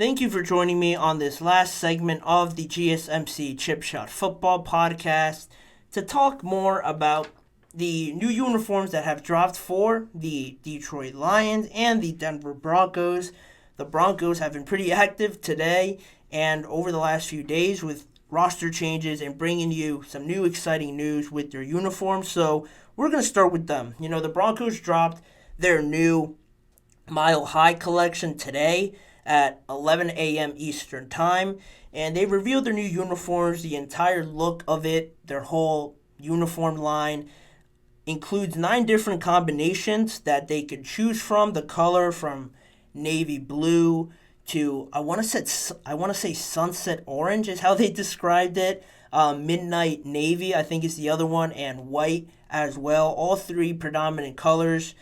Thank you for joining me on this last segment of the GSMC Chip Shot Football Podcast to talk more about the new uniforms that have dropped for the Detroit Lions and the Denver Broncos. The Broncos have been pretty active today and over the last few days with roster changes and bringing you some new exciting news with their uniforms. So we're going to start with them. The Broncos dropped their new Mile High collection today at 11 a.m. Eastern Time, and they revealed their new uniforms. The entire look of it, their whole uniform line, includes 9 different combinations that they could choose from. The color from navy blue to I want to say sunset orange is how they described it. Midnight navy, I think, is the other one, and white as well. All 3 predominant colors.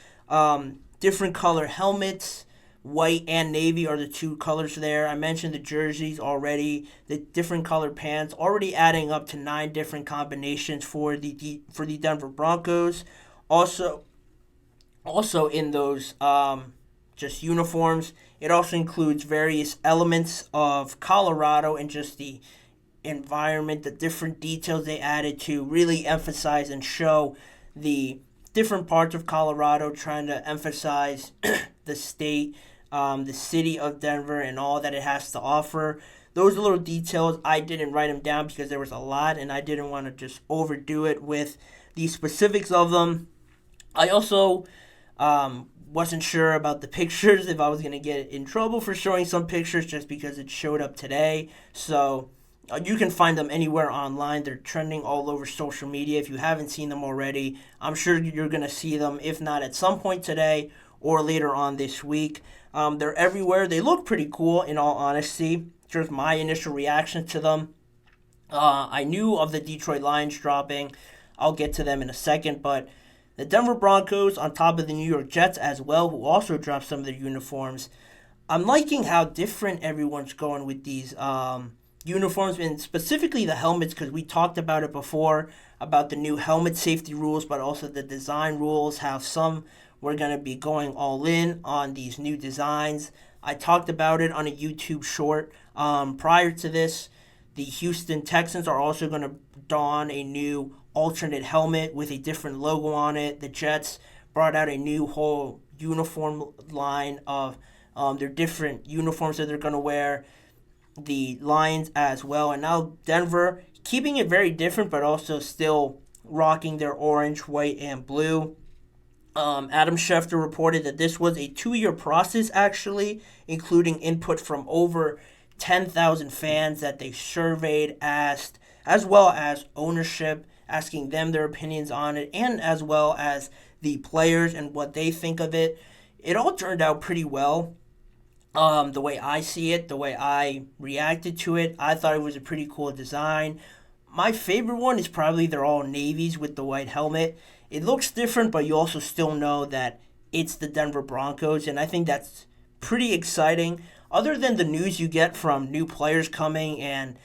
Different color helmets. White and navy are the 2 colors there. I mentioned the jerseys already, the different colored pants, already adding up to 9 different combinations for the Denver Broncos. Also in those just uniforms, it also includes various elements of Colorado and just the environment, the different details they added to really emphasize and show the different parts of Colorado, trying to emphasize the state, the city of Denver, and all that it has to offer. Those little details, I didn't write them down because there was a lot, and I didn't want to just overdo it with the specifics of them. I also wasn't sure about the pictures, if I was going to get in trouble for showing some pictures just because it showed up today. So you can find them anywhere online. They're trending all over social media. If you haven't seen them already, I'm sure you're going to see them, if not at some point today or later on this week. They're everywhere. They look pretty cool, in all honesty. Just my initial reaction to them. I knew of the Detroit Lions dropping. I'll get to them in a second, but the Denver Broncos, on top of the New York Jets as well, who also dropped some of their uniforms. I'm liking how different everyone's going with these uniforms, and specifically the helmets, because we talked about it before, about the new helmet safety rules, but also the design rules, how some were going to be going all in on these new designs. I talked about it on a YouTube short. Prior to this, the Houston Texans are also going to don a new alternate helmet with a different logo on it. The Jets brought out a new whole uniform line of their different uniforms that they're going to wear. The Lions as well, and now Denver, keeping it very different, but also still rocking their orange, white, and blue. Adam Schefter reported that this was a 2-year process, actually, including input from over 10,000 fans that they surveyed, asked, as well as ownership, asking them their opinions on it, and as well as the players and what they think of it. It all turned out pretty well. The way I see it, the way I reacted to it, I thought it was a pretty cool design. My favorite one is probably they're all navies with the white helmet. It looks different, but you also still know that it's the Denver Broncos, and I think that's pretty exciting. Other than the news you get from new players coming and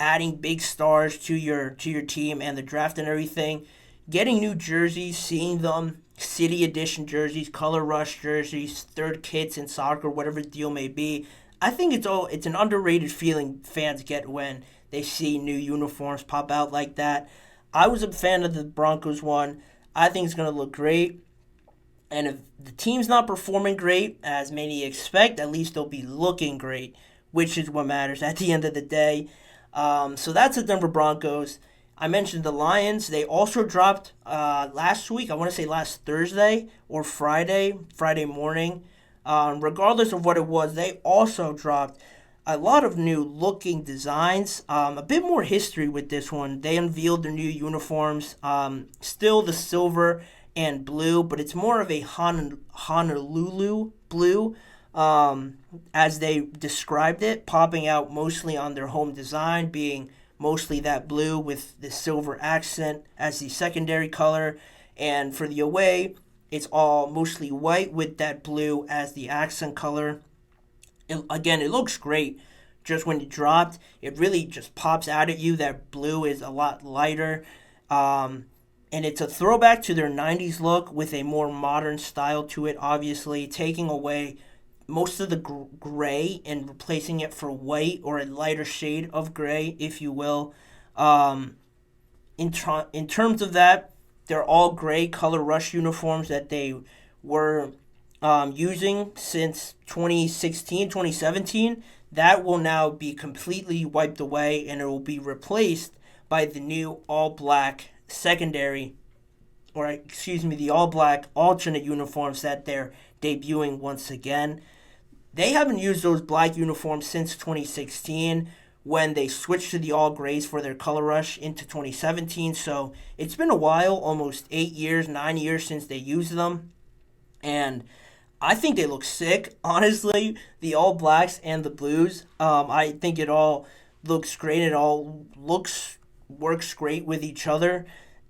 adding big stars to your team and the draft and everything, getting new jerseys, seeing them, City Edition jerseys, Color Rush jerseys, third kits in soccer, whatever the deal may be. I think it's an underrated feeling fans get when they see new uniforms pop out like that. I was a fan of the Broncos one. I think it's going to look great. And if the team's not performing great, as many expect, at least they'll be looking great, which is what matters at the end of the day. So that's the Denver Broncos. I mentioned the Lions. They also dropped last week, I want to say last Thursday or Friday morning. Regardless of what it was, they also dropped a lot of new looking designs. A bit more history with this one. They unveiled their new uniforms. Still the silver and blue, but it's more of a Honolulu blue, as they described it, popping out mostly on their home design, being mostly that blue with the silver accent as the secondary color. And for the away, it's all mostly white with that blue as the accent color. It looks great. Just when it dropped, it really just pops out at you. That blue is a lot lighter. And it's a throwback to their 90s look with a more modern style to it, obviously, taking away most of the gray and replacing it for white or a lighter shade of gray, if you will. Um, in terms of that, they're all gray color rush uniforms that they were using since 2016, 2017. That will now be completely wiped away and it will be replaced by the new all black secondary, or excuse me, the all black alternate uniforms that they're debuting once again. They haven't used those black uniforms since 2016 when they switched to the all grays for their color rush into 2017. So it's been a while, almost 8 years, 9 years since they used them. And I think they look sick, honestly. The all blacks and the blues. I think it all looks great. It all works great with each other.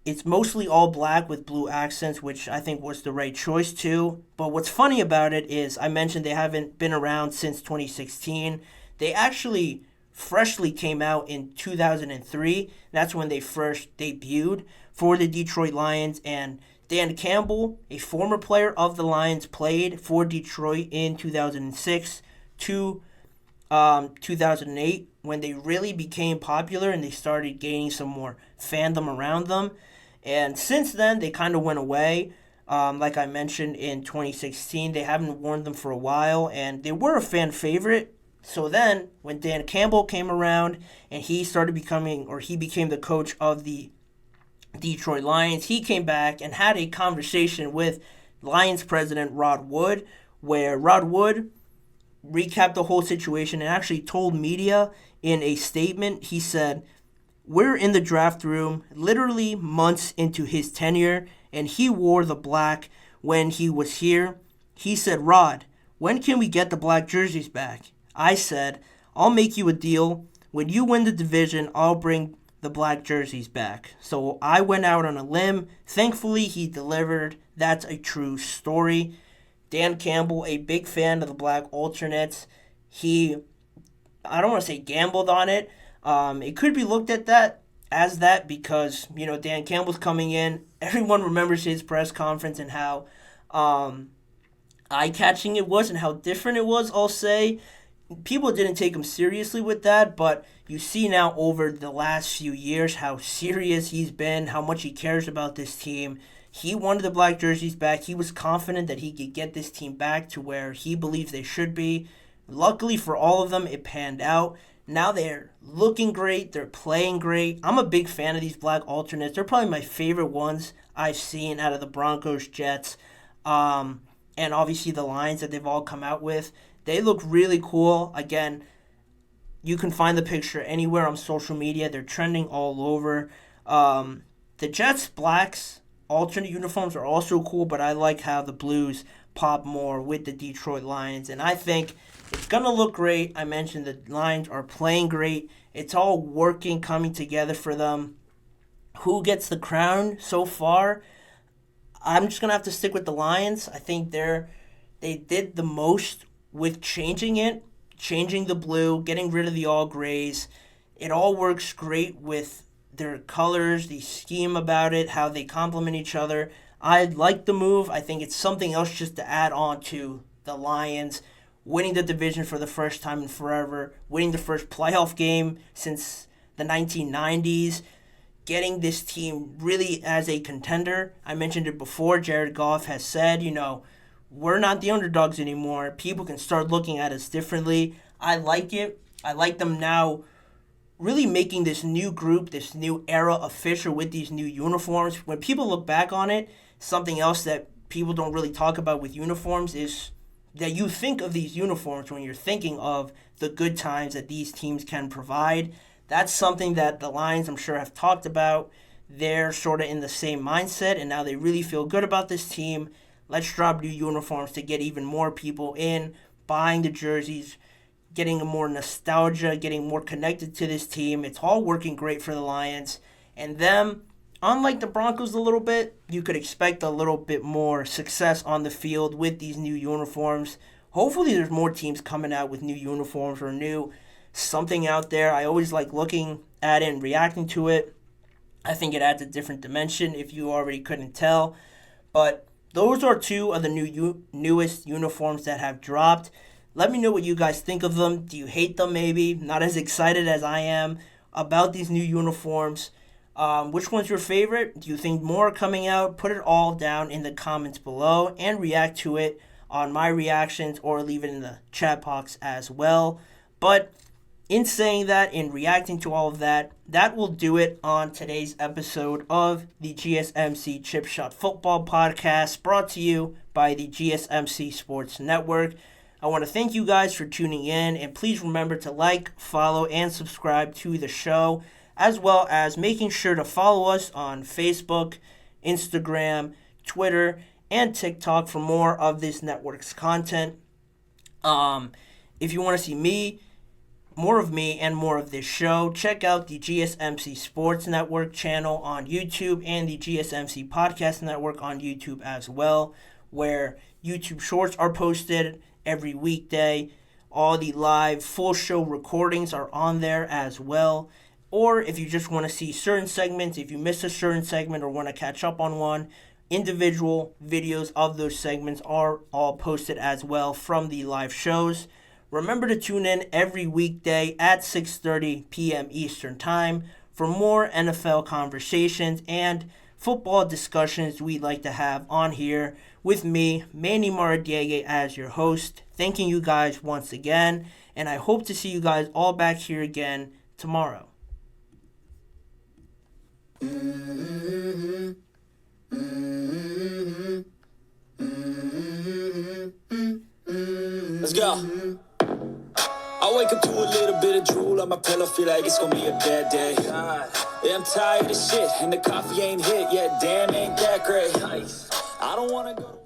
It's mostly all black with blue accents, which I think was the right choice too. But what's funny about it is I mentioned they haven't been around since 2016. They actually freshly came out in 2003. That's when they first debuted for the Detroit Lions. And Dan Campbell, a former player of the Lions, played for Detroit in 2006 to 2008 when they really became popular and they started gaining some more fandom around them. And since then, they kind of went away. Like I mentioned in 2016, they haven't worn them for a while, and they were a fan favorite. So then, when Dan Campbell came around and he became the coach of the Detroit Lions, he came back and had a conversation with Lions president Rod Wood, where Rod Wood recapped the whole situation and actually told media in a statement. He said, "We're in the draft room literally months into his tenure, and he wore the black when he was here. He said, 'Rod, when can we get the black jerseys back?' I said, 'I'll make you a deal. When you win the division, I'll bring the black jerseys back.' So I went out on a limb. Thankfully, he delivered. That's a true story." Dan Campbell, a big fan of the black alternates. I don't want to say gambled on it. It could be looked at that because, Dan Campbell's coming in. Everyone remembers his press conference and how eye-catching it was and how different it was, I'll say. People didn't take him seriously with that, but you see now over the last few years how serious he's been, how much he cares about this team. He wanted the black jerseys back. He was confident that he could get this team back to where he believes they should be. Luckily for all of them, it panned out. Now they're looking great. They're playing great. I'm a big fan of these black alternates. They're probably my favorite ones I've seen out of the Broncos, Jets, and obviously the Lions that they've all come out with. They look really cool. Again, you can find the picture anywhere on social media. They're trending all over. The Jets blacks alternate uniforms are also cool, but I like how the blues pop more with the Detroit Lions, and I think it's going to look great. I mentioned the Lions are playing great. It's all working, coming together for them. Who gets the crown so far? I'm just going to have to stick with the Lions. I think they did the most with changing the blue, getting rid of the all grays. It all works great with their colors, the scheme about it, how they complement each other. I like the move. I think it's something else just to add on to the Lions winning the division for the first time in forever, winning the first playoff game since the 1990s, getting this team really as a contender. I mentioned it before. Jared Goff has said, we're not the underdogs anymore. People can start looking at us differently. I like it. I like them now really making this new group, this new era official with these new uniforms. When people look back on it, something else that people don't really talk about with uniforms is that you think of these uniforms when you're thinking of the good times that these teams can provide. That's something that the Lions, I'm sure, have talked about. They're sort of in the same mindset, and now they really feel good about this team. Let's drop new uniforms to get even more people in, buying the jerseys, getting more nostalgia, getting more connected to this team. It's all working great for the Lions. And them, unlike the Broncos a little bit, you could expect a little bit more success on the field with these new uniforms. Hopefully there's more teams coming out with new uniforms or new something out there. I always like looking at it and reacting to it. I think it adds a different dimension if you already couldn't tell. But those are two of the newest uniforms that have dropped. Let me know what you guys think of them. Do you hate them maybe? Not as excited as I am about these new uniforms. Which one's your favorite? Do you think more are coming out? Put it all down in the comments below and react to it on my reactions or leave it in the chat box as well. But in saying that, in reacting to all of that, that will do it on today's episode of the GSMC Chip Shot Football Podcast, brought to you by the GSMC Sports Network. I want to thank you guys for tuning in, and please remember to like, follow, and subscribe to the show, as well as making sure to follow us on Facebook, Instagram, Twitter, and TikTok for more of this network's content. If you want to see more of me and more of this show, check out the GSMC Sports Network channel on YouTube and the GSMC Podcast Network on YouTube as well, where YouTube Shorts are posted every weekday. All the live full show recordings are on there as well. Or if you just want to see certain segments, if you missed a certain segment or want to catch up on one, individual videos of those segments are all posted as well from the live shows. Remember to tune in every weekday at 6:30 p.m. Eastern Time for more NFL conversations and football discussions we'd like to have on here with me, Manny Maradiaga, as your host. Thanking you guys once again, and I hope to see you guys all back here again tomorrow. Let's go. I wake up to a little bit of drool on my pillow, feel like it's gonna be a bad day. Yeah, I'm tired of shit, and the coffee ain't hit yet, damn, ain't that great. I don't wanna go to